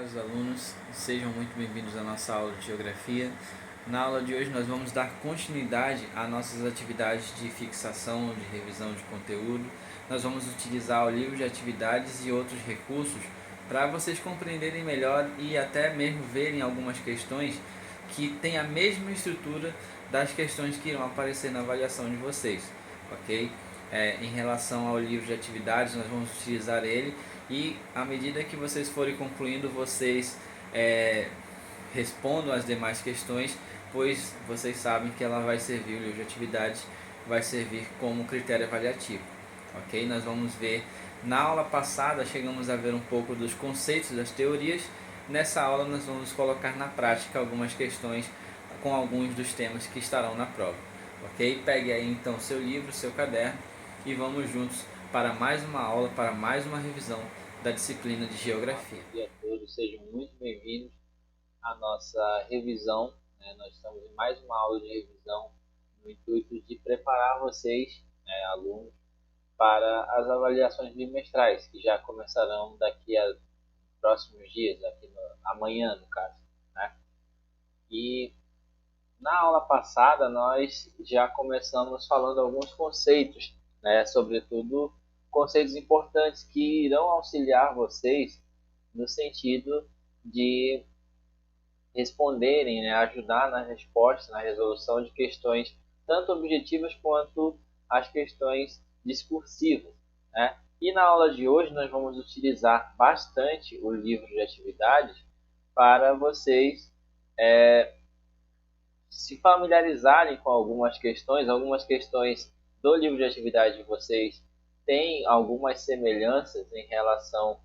caros alunos, sejam muito bem-vindos à nossa aula de Geografia. Na aula de hoje nós vamos dar continuidade às nossas atividades de fixação, de revisão de conteúdo. Nós vamos utilizar o livro de atividades e outros recursos para vocês compreenderem melhor e até mesmo verem algumas questões que têm a mesma estrutura das questões que irão aparecer na avaliação de vocês, ok? Em relação ao livro de atividades, nós vamos utilizar ele e à medida que vocês forem concluindo, vocês respondam as demais questões, pois vocês sabem que ela vai servir, o livro de atividades vai servir como critério avaliativo, ok? Nós vamos ver, na aula passada chegamos a ver um pouco dos conceitos, das teorias. Nessa aula nós vamos colocar na prática algumas questões com alguns dos temas que estarão na prova, ok? Pegue aí então seu livro, seu caderno e vamos juntos para mais uma aula, para mais uma revisão da disciplina de Geografia. Bom dia a todos, sejam muito bem-vindos à nossa revisão. Nós estamos em mais uma aula de revisão no intuito de preparar vocês, alunos, para as avaliações bimestrais, que já começarão daqui a próximos dias, amanhã no caso. E na aula passada nós já começamos falando alguns conceitos, sobretudo conceitos importantes que irão auxiliar vocês no sentido de responderem, ajudar na resposta, na resolução de questões tanto objetivas quanto as questões discursivas. E na aula de hoje nós vamos utilizar bastante o livro de atividades para vocês se familiarizarem com algumas questões do livro de atividade de vocês têm algumas semelhanças em relação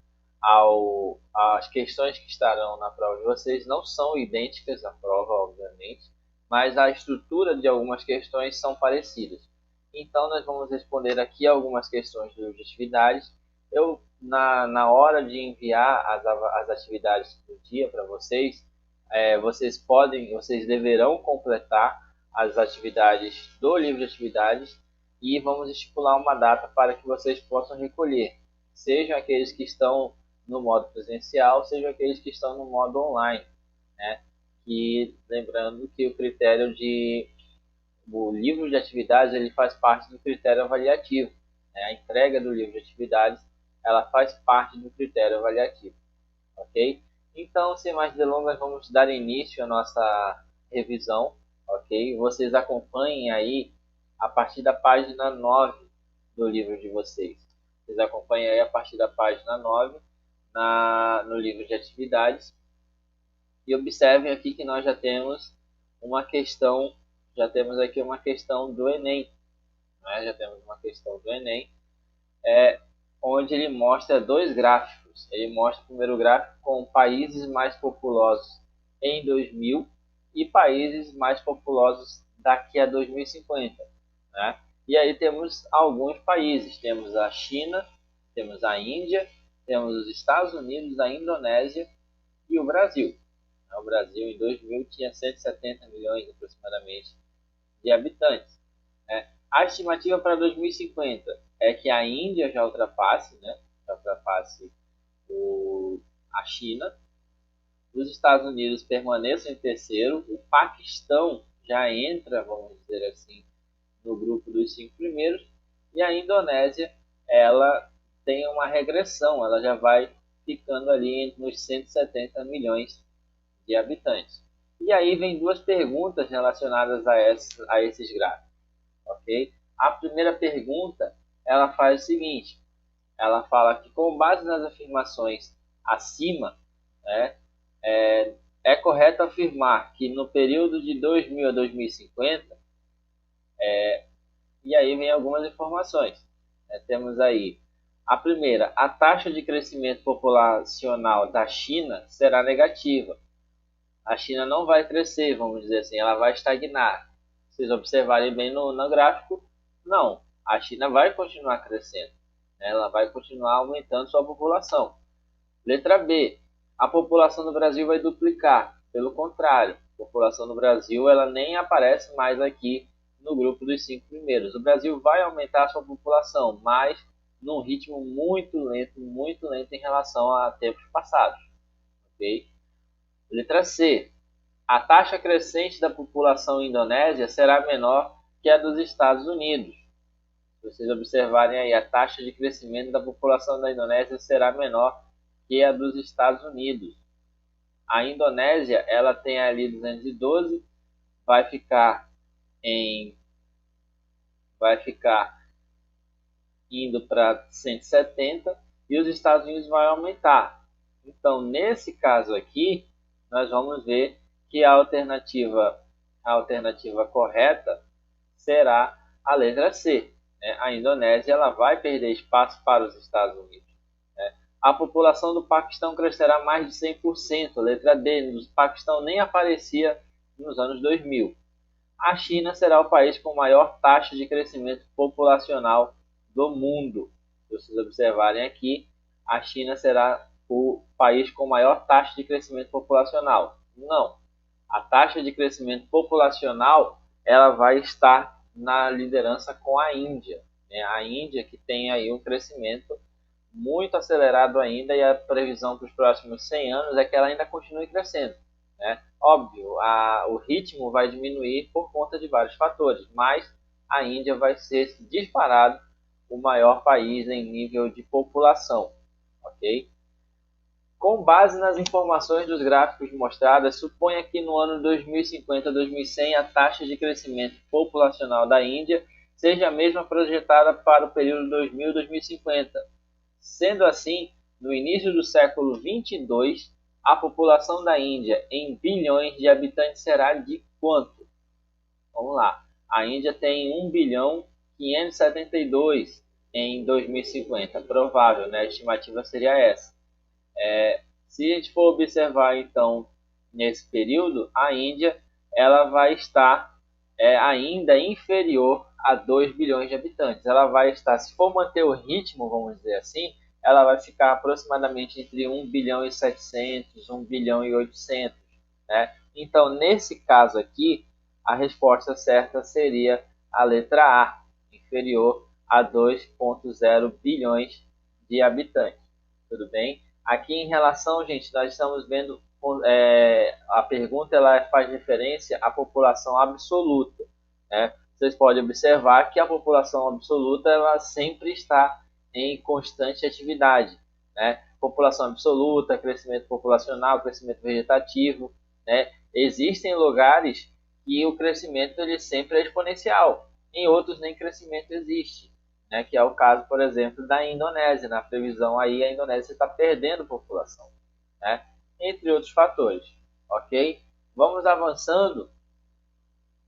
às questões que estarão na prova de vocês. Não são idênticas à prova, obviamente, mas a estrutura de algumas questões são parecidas. Então, nós vamos responder aqui algumas questões do livro de atividades. Na hora de enviar as atividades do dia para vocês, vocês deverão completar as atividades do livro de atividades e vamos estipular uma data para que vocês possam recolher, sejam aqueles que estão no modo presencial, sejam aqueles que estão no modo online, E lembrando que o livro de atividades ele faz parte do critério avaliativo, A entrega do livro de atividades ela faz parte do critério avaliativo, ok? Então, sem mais delongas, vamos dar início à nossa revisão, ok? Vocês acompanhem aí a partir da página 9 do livro de vocês. Vocês acompanhem aí a partir da página 9 no livro de atividades. E observem aqui que nós já temos aqui uma questão do Enem. Já temos uma questão do Enem, onde ele mostra dois gráficos. Ele mostra o primeiro gráfico com países mais populosos em 2000 e países mais populosos daqui a 2050. E aí temos alguns países. Temos a China, temos a Índia, temos os Estados Unidos, a Indonésia e o Brasil. O Brasil em 2000 tinha 170 milhões aproximadamente de habitantes. A estimativa para 2050 é que a Índia já ultrapasse a China, os Estados Unidos permaneçam em terceiro, o Paquistão já entra, vamos dizer assim, no grupo dos 5 primeiros, e a Indonésia ela tem uma regressão, ela já vai ficando ali nos 170 milhões de habitantes. E aí vem duas perguntas relacionadas a esses gráficos. Okay? A primeira pergunta ela faz o seguinte: ela fala que com base nas afirmações acima, é correto afirmar que no período de 2000 a 2050, e aí vem algumas informações. Temos aí a primeira: a taxa de crescimento populacional da China será negativa. A China não vai crescer, vamos dizer assim, ela vai estagnar. Se vocês observarem bem no gráfico, não, a China vai continuar crescendo, ela vai continuar aumentando sua população. Letra B, a população do Brasil vai duplicar. Pelo contrário, a população do Brasil ela nem aparece mais aqui no grupo dos 5 primeiros. O Brasil vai aumentar sua população, mas num ritmo muito lento em relação a tempos passados. ok? Letra C. A taxa crescente da população indonésia será menor que a dos Estados Unidos. Se vocês observarem aí, a taxa de crescimento da população da Indonésia será menor que a dos Estados Unidos. A Indonésia, ela tem ali 212, vai ficar indo para 170 e os Estados Unidos vai aumentar. Então, nesse caso aqui, nós vamos ver que a alternativa correta será a letra C. A Indonésia ela vai perder espaço para os Estados Unidos. A população do Paquistão crescerá mais de 100%. Letra D. O Paquistão nem aparecia nos anos 2000. A China será o país com maior taxa de crescimento populacional do mundo. Se vocês observarem aqui, a China será o país com maior taxa de crescimento populacional. Não. A taxa de crescimento populacional ela vai estar na liderança com a Índia. A Índia que tem aí um crescimento muito acelerado ainda e a previsão para os próximos 100 anos é que ela ainda continue crescendo. Óbvio, o ritmo vai diminuir por conta de vários fatores, mas a Índia vai ser disparado o maior país em nível de população, ok? Com base nas informações dos gráficos mostradas, suponha que no ano 2050-2100 a taxa de crescimento populacional da Índia seja a mesma projetada para o período 2000-2050. Sendo assim, no início do século 22, a população da Índia em bilhões de habitantes será de quanto? Vamos lá. A Índia tem 1 bilhão 572 em 2050. Provável, né? A estimativa seria essa. Se a gente for observar, então, nesse período, a Índia ela vai estar ainda inferior a 2 bilhões de habitantes. Ela vai estar, se for manter o ritmo, vamos dizer assim, ela vai ficar aproximadamente entre 1 bilhão e 700, 1 bilhão e 800. Né? Então, nesse caso aqui, a resposta certa seria a letra A, inferior a 2,0 bilhões de habitantes. Tudo bem? Aqui em relação, gente, nós estamos vendo a pergunta ela faz referência à população absoluta. Né? Vocês podem observar que a população absoluta ela sempre está em constante atividade. Né? População absoluta, crescimento populacional, crescimento vegetativo. Né? Existem lugares que o crescimento ele sempre é exponencial. Em outros nem crescimento existe. Né, que é o caso, por exemplo, da Indonésia. Na previsão aí, a Indonésia está perdendo população, né, entre outros fatores, ok? Vamos avançando,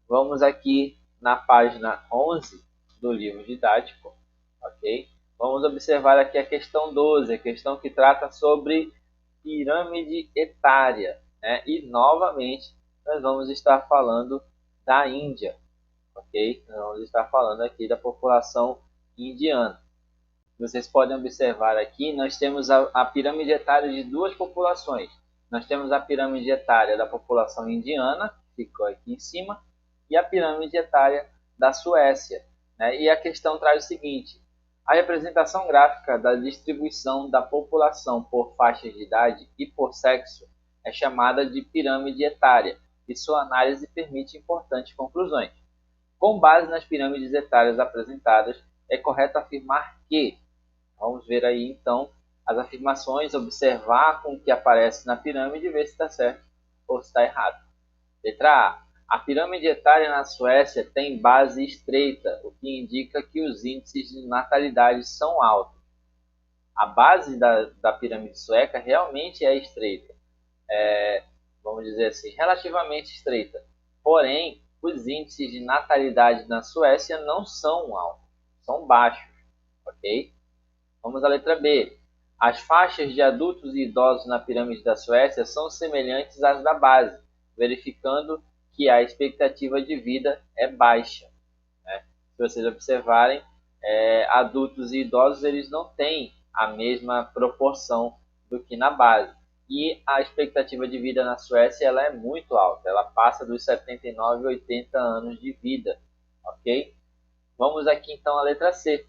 vamos aqui na página 11 do livro didático, ok? Vamos observar aqui a questão 12, a questão que trata sobre pirâmide etária, né? E, novamente, nós vamos estar falando da Índia, ok? Nós vamos estar falando aqui da população indiana. Vocês podem observar aqui, nós temos a pirâmide etária de duas populações. Nós temos a pirâmide etária da população indiana, que ficou aqui em cima, e a pirâmide etária da Suécia. Né? E a questão traz o seguinte, a representação gráfica da distribuição da população por faixas de idade e por sexo é chamada de pirâmide etária, e sua análise permite importantes conclusões. Com base nas pirâmides etárias apresentadas, é correto afirmar que, vamos ver aí então as afirmações, observar com o que aparece na pirâmide e ver se está certo ou se está errado. Letra A pirâmide etária na Suécia tem base estreita, o que indica que os índices de natalidade são altos. A base da pirâmide sueca realmente é estreita, vamos dizer assim, relativamente estreita. Porém, os índices de natalidade na Suécia não são altos, são baixos, ok? Vamos à letra B. As faixas de adultos e idosos na pirâmide da Suécia são semelhantes às da base, verificando que a expectativa de vida é baixa. Né? Se vocês observarem, adultos e idosos eles não têm a mesma proporção do que na base. E a expectativa de vida na Suécia ela é muito alta, ela passa dos 79 e 80 anos de vida, ok? Vamos aqui então à letra C.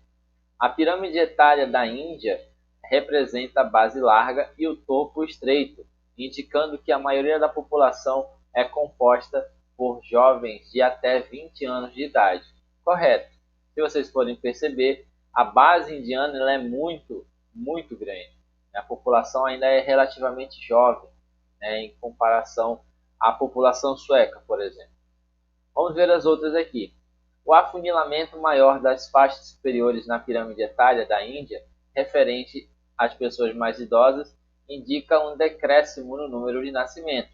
A pirâmide etária da Índia representa a base larga e o topo estreito, indicando que a maioria da população é composta por jovens de até 20 anos de idade. Correto. Se vocês forem perceber, a base indiana ela é muito grande. A população ainda é relativamente jovem, né, em comparação à população sueca, por exemplo. Vamos ver as outras aqui. O afunilamento maior das faixas superiores na pirâmide etária da Índia, referente às pessoas mais idosas, indica um decréscimo no número de nascimentos.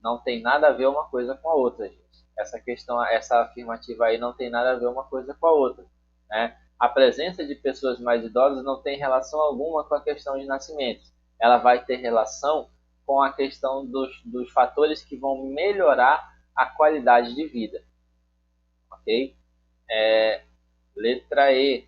Não tem nada a ver uma coisa com a outra, gente. Essa afirmativa aí não tem nada a ver uma coisa com a outra, né? A presença de pessoas mais idosas não tem relação alguma com a questão de nascimentos. Ela vai ter relação com a questão dos fatores que vão melhorar a qualidade de vida. Ok? Letra E.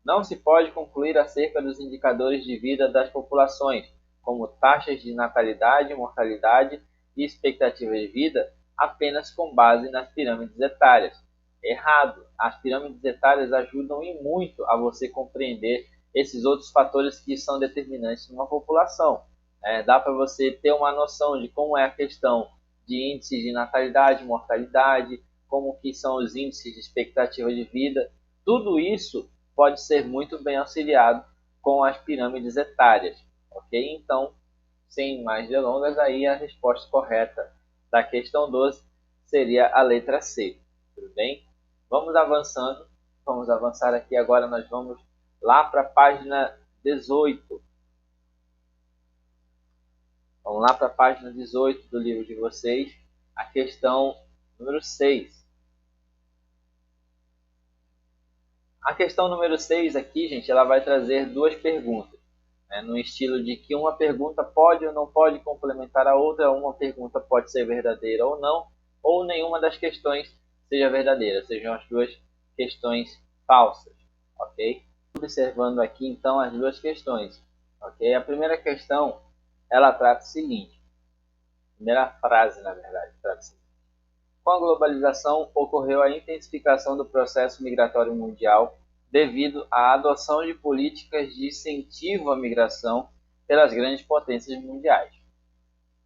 Não se pode concluir acerca dos indicadores de vida das populações, como taxas de natalidade, mortalidade e expectativa de vida, apenas com base nas pirâmides etárias. Errado. As pirâmides etárias ajudam e muito a você compreender esses outros fatores que são determinantes numa população. Dá para você ter uma noção de como é a questão de índices de natalidade, mortalidade, como que são os índices de expectativa de vida. Tudo isso pode ser muito bem auxiliado com as pirâmides etárias. Ok? Então, sem mais delongas, aí a resposta correta da questão 12 seria a letra C. Tudo bem? Vamos avançando. Vamos avançar aqui agora. Nós vamos lá para a página 18. Vamos lá para a página 18 do livro de vocês. A questão número 6. A questão número 6 aqui, gente, ela vai trazer duas perguntas. No estilo de que uma pergunta pode ou não pode complementar a outra, uma pergunta pode ser verdadeira ou não, ou nenhuma das questões seja verdadeira, sejam as duas questões falsas, ok? Observando aqui, então, as duas questões, ok? A primeira questão, ela trata o seguinte, a primeira frase, na verdade, trata o seguinte. Com a globalização, ocorreu a intensificação do processo migratório mundial devido à adoção de políticas de incentivo à migração pelas grandes potências mundiais,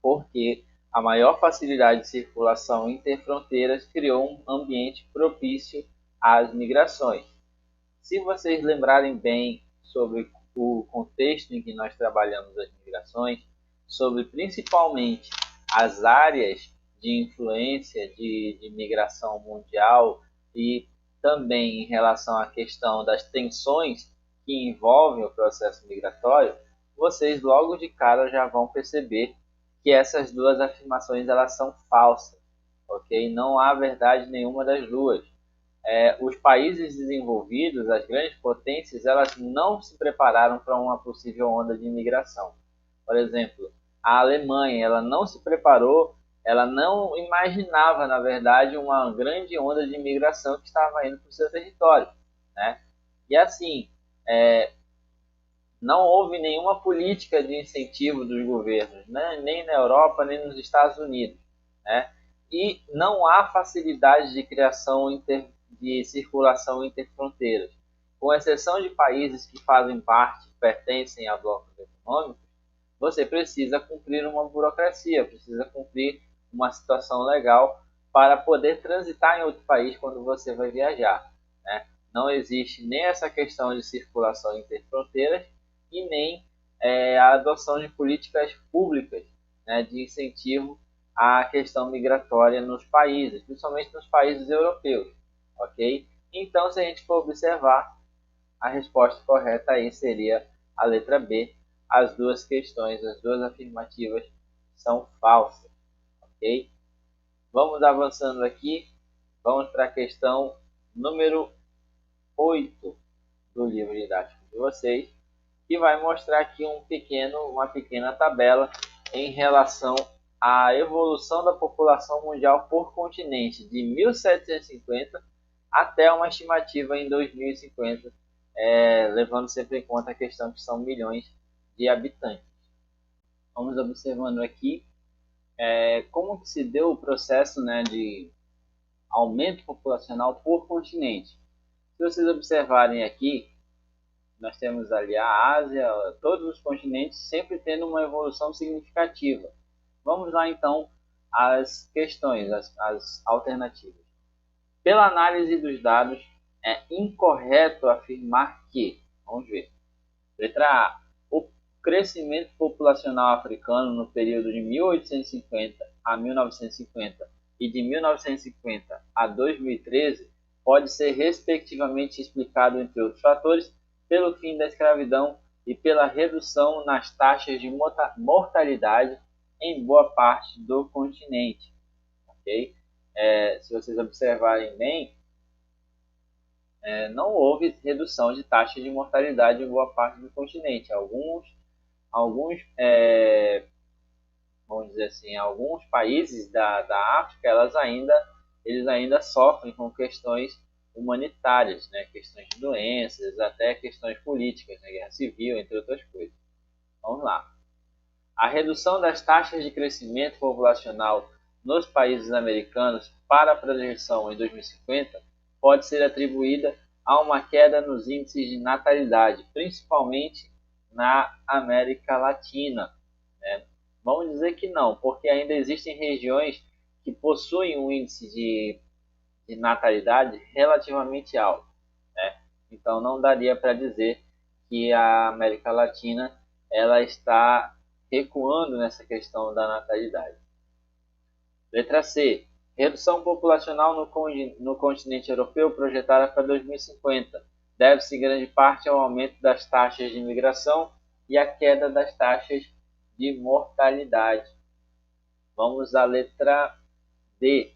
porque a maior facilidade de circulação interfronteiras criou um ambiente propício às migrações. Se vocês lembrarem bem sobre o contexto em que nós trabalhamos as migrações, sobre principalmente as áreas de influência de migração mundial e também em relação à questão das tensões que envolvem o processo migratório, vocês logo de cara já vão perceber que essas duas afirmações elas são falsas, ok? Não há verdade nenhuma das duas. Os países desenvolvidos, as grandes potências, elas não se prepararam para uma possível onda de imigração. Por exemplo, a Alemanha, ela não se preparou, ela não imaginava, na verdade, uma grande onda de imigração que estava indo para o seu território, né? E assim, não houve nenhuma política de incentivo dos governos, né? Nem na Europa, nem nos Estados Unidos, né? E não há facilidade de criação de circulação interfronteiras. Com exceção de países que fazem parte, pertencem a blocos econômicos, você precisa cumprir uma burocracia, precisa cumprir uma situação legal para poder transitar em outro país quando você vai viajar, né? Não existe nem essa questão de circulação interfronteiras e nem a adoção de políticas públicas, né, de incentivo à questão migratória nos países, principalmente nos países europeus, ok? Então, se a gente for observar, a resposta correta aí seria a letra B. As duas questões, as duas afirmativas são falsas, ok? Vamos avançando aqui, vamos para a questão número 8 do livro didático de vocês, que vai mostrar aqui uma pequena tabela em relação à evolução da população mundial por continente de 1750 até uma estimativa em 2050, levando sempre em conta a questão que são milhões de habitantes. Vamos observando aqui como que se deu o processo, né, de aumento populacional por continente. Se vocês observarem aqui, nós temos ali a Ásia, todos os continentes sempre tendo uma evolução significativa. Vamos lá então às questões, as alternativas. Pela análise dos dados, é incorreto afirmar que, vamos ver, letra A, o crescimento populacional africano no período de 1850 a 1950 e de 1950 a 2013 pode ser respectivamente explicado, entre outros fatores, pelo fim da escravidão e pela redução nas taxas de mortalidade em boa parte do continente. Okay? Se vocês observarem bem, não houve redução de taxa de mortalidade em boa parte do continente. Alguns vamos dizer assim, alguns países da África, eles ainda sofrem com questões humanitárias, né? Questões de doenças, até questões políticas, né? Guerra civil, entre outras coisas. Vamos lá. A redução das taxas de crescimento populacional nos países americanos para a projeção em 2050 pode ser atribuída a uma queda nos índices de natalidade, principalmente na América Latina. Né? Vamos dizer que não, porque ainda existem regiões que possuem um índice de natalidade relativamente alto. Né? Então não daria para dizer que a América Latina ela está recuando nessa questão da natalidade. Letra C. Redução populacional no continente europeu projetada para 2050 deve-se em grande parte ao aumento das taxas de imigração e à queda das taxas de mortalidade. Vamos à letra D.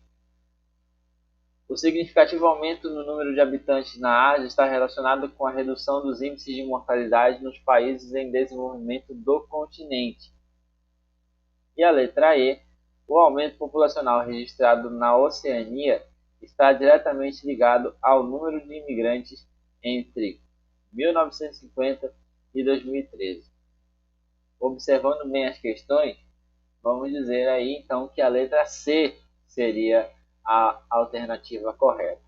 O significativo aumento no número de habitantes na Ásia está relacionado com a redução dos índices de mortalidade nos países em desenvolvimento do continente. E a letra E. O aumento populacional registrado na Oceania está diretamente ligado ao número de imigrantes entre 1950 e 2013. Observando bem as questões, vamos dizer aí então que a letra C seria a alternativa correta.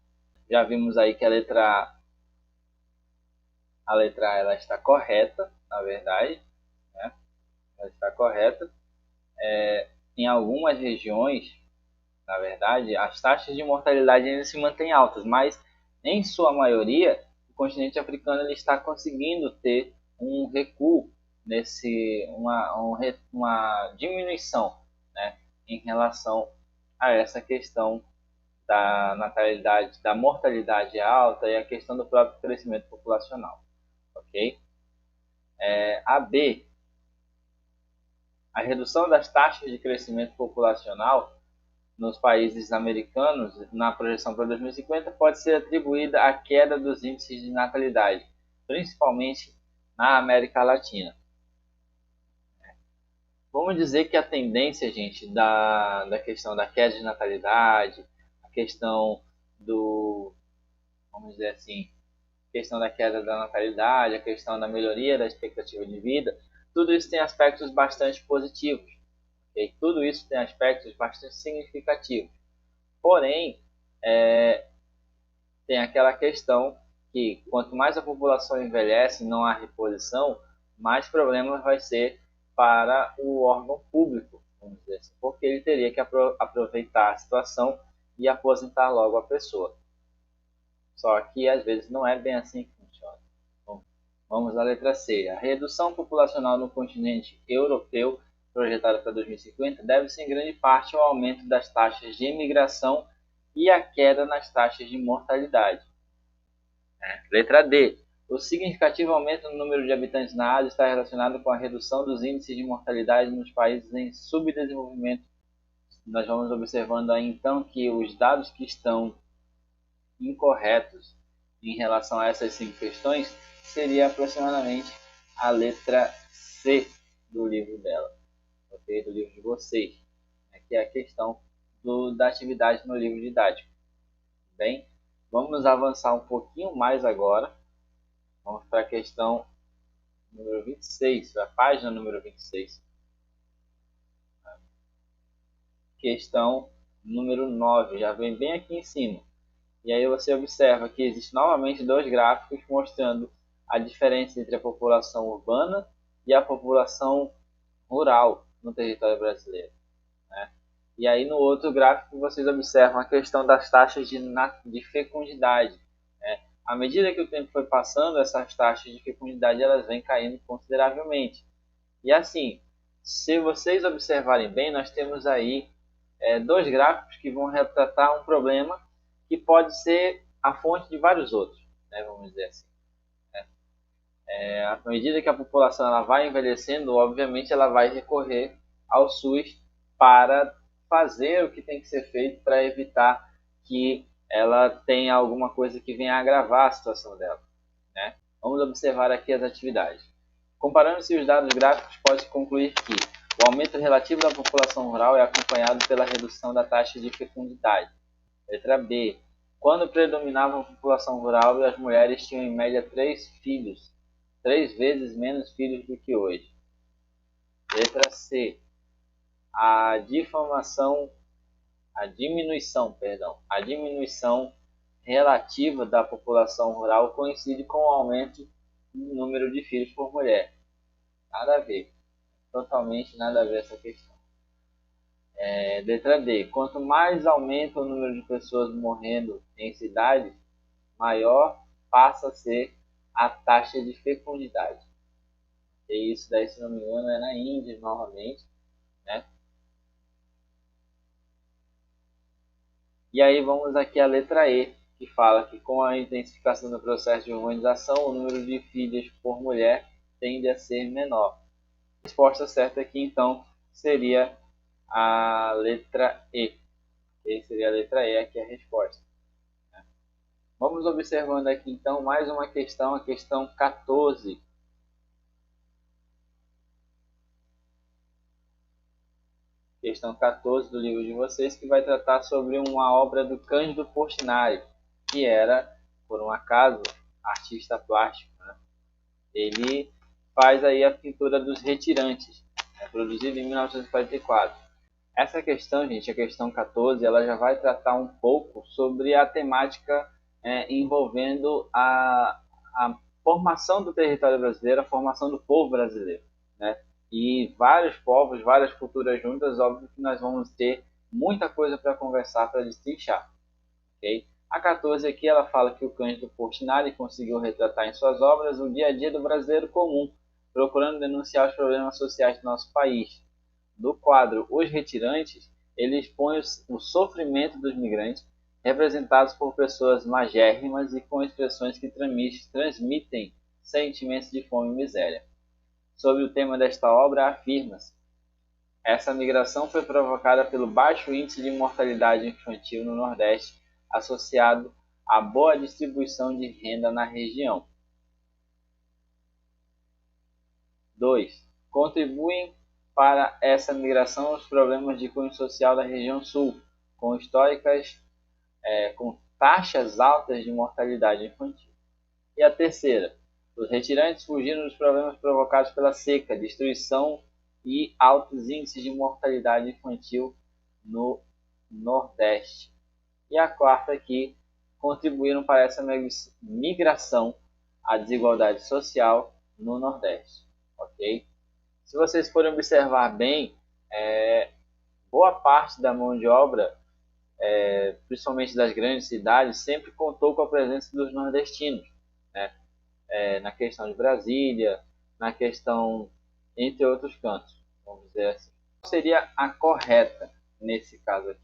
Já vimos aí que a letra A ela está correta, na verdade, né? Ela está correta. Em algumas regiões, na verdade, as taxas de mortalidade ainda se mantêm altas, mas em sua maioria, o continente africano ele está conseguindo ter um recuo uma diminuição, né, em relação a essa questão da natalidade, da mortalidade alta e a questão do próprio crescimento populacional, ok? A B, a redução das taxas de crescimento populacional nos países americanos na projeção para 2050 pode ser atribuída à queda dos índices de natalidade, principalmente na América Latina. Vamos dizer que a tendência, gente, da questão da queda de natalidade, a questão vamos dizer assim, questão da queda da natalidade, a questão da melhoria da expectativa de vida, tudo isso tem aspectos bastante positivos. Okay? Tudo isso tem aspectos bastante significativos. Porém, tem aquela questão que quanto mais a população envelhece, não há reposição, mais problemas vai ser para o órgão público, vamos dizer assim, porque ele teria que aproveitar a situação e aposentar logo a pessoa. Só que às vezes não é bem assim que funciona. Bom, vamos à letra C. A redução populacional no continente europeu, projetada para 2050, deve-se em grande parte ao aumento das taxas de imigração e à queda nas taxas de mortalidade. Letra D. O significativo aumento no número de habitantes na Ásia está relacionado com a redução dos índices de mortalidade nos países em subdesenvolvimento. Nós vamos observando aí então que os dados que estão incorretos em relação a essas 5 questões seria aproximadamente a letra C do livro dela, okay? Do livro de vocês, que é a questão da atividade no livro didático. Bem, vamos avançar um pouquinho mais agora. Vamos para a questão número 26, para a página número 26. Questão número 9, já vem bem aqui em cima. E aí você observa que existem novamente 2 gráficos mostrando a diferença entre a população urbana e a população rural no território brasileiro, né? E aí no outro gráfico vocês observam a questão das taxas de fecundidade, né? À medida que o tempo foi passando, essas taxas de fecundidade elas vêm caindo consideravelmente. E assim, se vocês observarem bem, nós temos aí dois gráficos que vão retratar um problema que pode ser a fonte de vários outros, né, vamos dizer assim. À medida que a população ela vai envelhecendo, obviamente ela vai recorrer ao SUS para fazer o que tem que ser feito para evitar que ela tenha alguma coisa que venha a agravar a situação dela, né? Vamos observar aqui as atividades. Comparando-se os dados gráficos, pode-se concluir que o aumento relativo da população rural é acompanhado pela redução da taxa de fecundidade. Letra B. Quando predominava a população rural e as mulheres tinham em média 3 filhos, 3 vezes menos filhos do que hoje. Letra C. A diminuição relativa da população rural coincide com o aumento no número de filhos por mulher. Nada a ver. Totalmente nada a ver essa questão. Letra D. Quanto mais aumenta o número de pessoas morrendo em cidades, maior passa a ser a taxa de fecundidade. E isso daí, se não me engano, é na Índia novamente, né? E aí vamos aqui à letra E, que fala que com a intensificação do processo de urbanização, o número de filhas por mulher tende a ser menor. A resposta certa aqui, então, seria a letra E. E seria a letra E aqui a resposta. Vamos observando aqui, então, mais uma questão, a questão 14. Questão 14 do livro de vocês, que vai tratar sobre uma obra do Cândido Portinari, que era, por um acaso, artista plástico, né? Ele faz aí a pintura dos Retirantes, produzida em 1944. Essa questão, gente, a questão 14, ela já vai tratar um pouco sobre a temática envolvendo a formação do território brasileiro, a formação do povo brasileiro, né? E vários povos, várias culturas juntas, óbvio que nós vamos ter muita coisa para conversar, para destrinchar, ok? A 14 aqui, ela fala que o Cândido Portinari conseguiu retratar em suas obras o dia a dia do brasileiro comum, procurando denunciar os problemas sociais do nosso país. Do quadro Os Retirantes, ele expõe o sofrimento dos migrantes, representados por pessoas magérrimas e com expressões que transmitem sentimentos de fome e miséria. Sobre o tema desta obra, afirma-se: essa migração foi provocada pelo baixo índice de mortalidade infantil no Nordeste, associado à boa distribuição de renda na região. 2. Contribuem para essa migração os problemas de cunho social da região sul, com taxas altas de mortalidade infantil. E a terceira, os retirantes fugiram dos problemas provocados pela seca, destruição e altos índices de mortalidade infantil no Nordeste. E a quarta aqui, contribuíram para essa migração, a desigualdade social no Nordeste. Ok? Se vocês forem observar bem, boa parte da mão de obra, principalmente das grandes cidades, sempre contou com a presença dos nordestinos, né? Na questão de Brasília, na questão, entre outros cantos, vamos dizer assim. Qual seria a correta nesse caso aqui?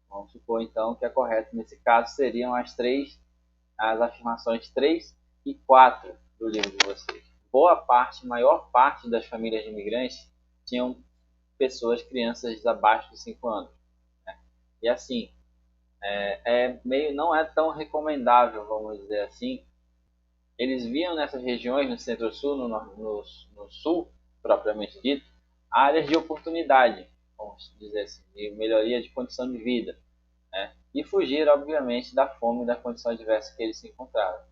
Vamos supor então que a correta nesse caso seriam as afirmações 3 e 4 do livro de vocês. Maior parte das famílias de imigrantes tinham crianças abaixo de 5 anos. Né? E assim, não é tão recomendável, vamos dizer assim. Eles viam nessas regiões, no centro-sul, no sul, propriamente dito, áreas de oportunidade, vamos dizer assim, de melhoria de condição de vida, né? E fugir, obviamente, da fome e da condição adversa que eles se encontravam.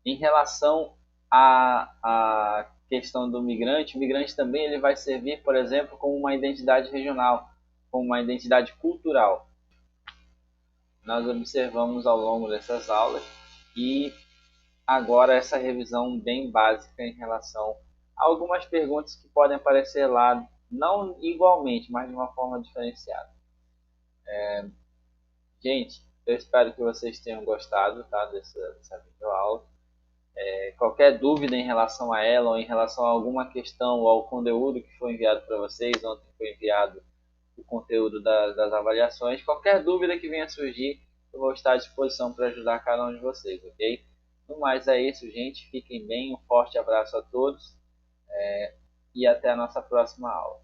Em relação à questão do migrante, o migrante também ele vai servir, por exemplo, como uma identidade regional, como uma identidade cultural. Nós observamos ao longo dessas aulas e agora essa revisão bem básica em relação a algumas perguntas que podem aparecer lá, não igualmente, mas de uma forma diferenciada. Gente, eu espero que vocês tenham gostado, tá, dessa videoaula. Qualquer dúvida em relação a ela ou em relação a alguma questão ou ao conteúdo que foi enviado para vocês, ontem foi enviado o conteúdo das avaliações, qualquer dúvida que venha a surgir, eu vou estar à disposição para ajudar cada um de vocês, ok? No mais é isso, gente. Fiquem bem, um forte abraço a todos e até a nossa próxima aula.